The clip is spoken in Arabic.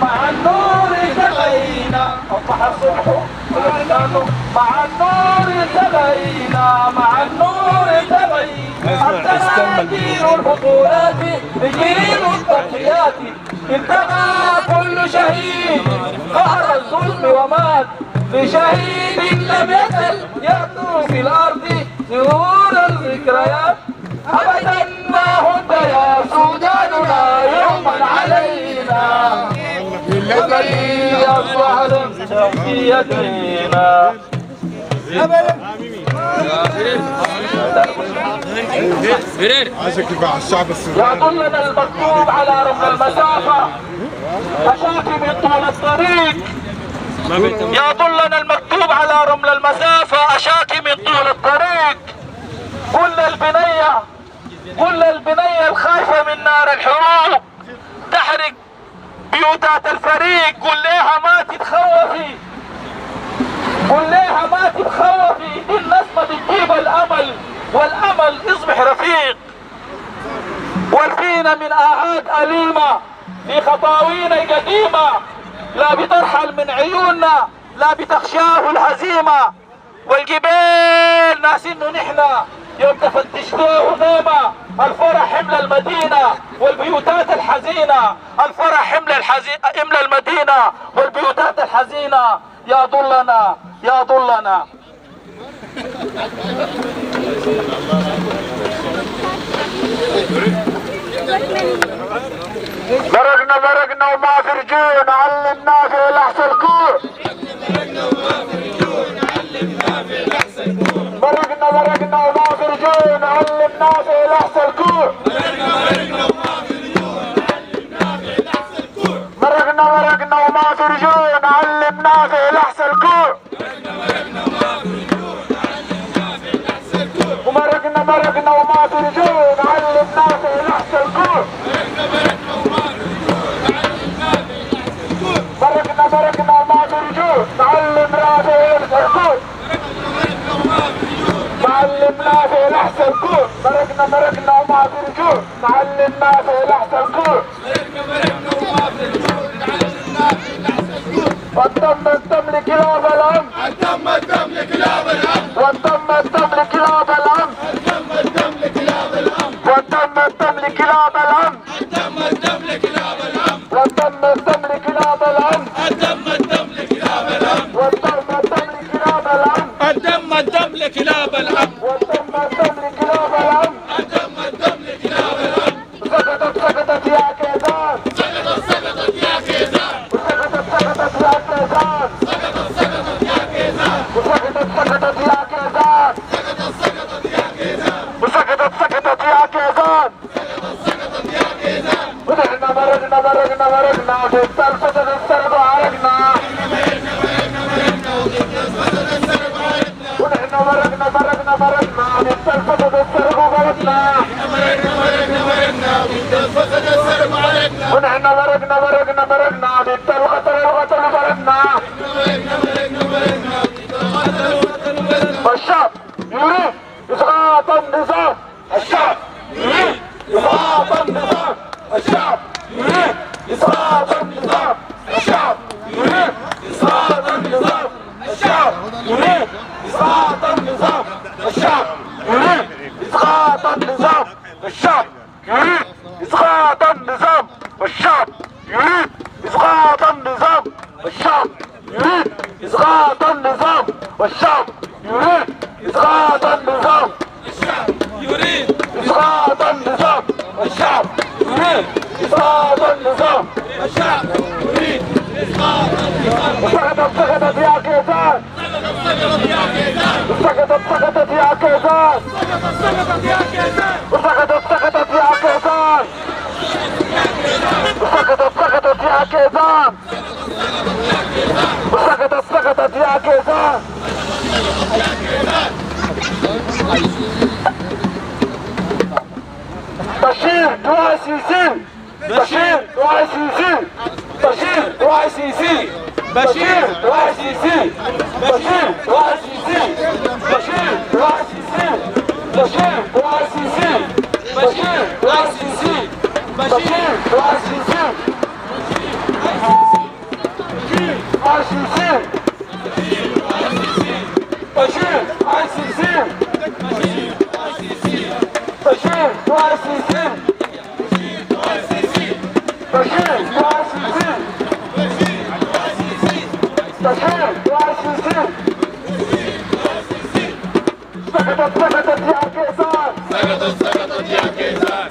مع النور تغينا أصبح الصبح مع النور تغينا مع النور تغينا حتى جيل البطولات جيل التضحيات انتهى كل شهيد قهر الظلم ومات لشهيد لم يزل يبدو في الأرض نور الذكريات أبدا ما هد يا سوداننا يوما علينا الذي يصبح في يدينا يظلنا المكتوب على رغم المسافة أشاكي من طول الطريق يظلنا المكتوب على رمل المسافة أشاكي من طول الطريق كل البنية الخايفة من نار الحروب تحرق بيوتات الفريق قل ليها ما تتخوفي قل ليها ما تتخوفي دي النسمة بتجيب الأمل والأمل يصبح رفيق والفينا من آهات أليمة في خطاوينا قديمة لا بترحل من عيوننا لا بتخشاه الهزيمة والجبال ناس انه نحنا يوم تفتشتوه نيمة الفرح حمل المدينة والبيوتات الحزينة الفرح حمل المدينة والبيوتات الحزينة يا ضلنا يا ضلنا مرقنا وما في رجون علمنا في لحظة الكور مرقنا وما في رجون علمنا في لحظة الكور مرقنا وما في رجون علمنا في لحظة الكور ومرقنا وما في رجون علمنا في لحظة الكور مرقنا وما في رجون علمنا في لحظة الكور علمنا في لحظة الكور مرقنا وما في رجون علمنا في لحظة الكور والدم لكلاب الأمن والدم لكلاب الأمن والدم لكلاب الأمن والدم لكلاب الأمن والدم لكلاب الأمن الدم لكلاب الأمن سقطت يا كيزان سقطت يا كيزان سقطت يا كيزان سقطت يا كيزان سقطت يا كيزان ونحن مرقنا في السلفة السرب عرقنا ونحن مرقنا في السلفة السرب غلطنا ونحن مرقنا في القتل بلدنا والشعب يريد إسقاط النظام الشعب يريد إسقاط النظام الشعب يريد إسقاط النظام الشعب يريد إسقاط النظام الشعب يريد إسقاط النظام الشعب يريد إسقاط النظام الشعب يريد إسقاط النظام والشعب يريد إسقاط النظام والشعب يريد إسقاط النظام والشعب يريد إسقاط النظام الشعب يريد إسقاط النظام والشعب يريد إسقاط النظام الشعب يريد إسقاط النظام سقطت يا كيزان سقطت يا كيزان سقطت يا كيزان سقطت يا كيزان سقطت يا كيزان سقطت يا كيزان بشير دعاء سيسي بشير دعاء سيسي والسيسي بشير والسيسي بشير والسيسي بشير والسيسي بشير والسيسي بشير والسيسي بشير والسيسي والسيسي بشير والسيسي بشير والسيسي بشير والسيسي بشير والسيسي سقطت يا كيسان سقطت يا كيسان.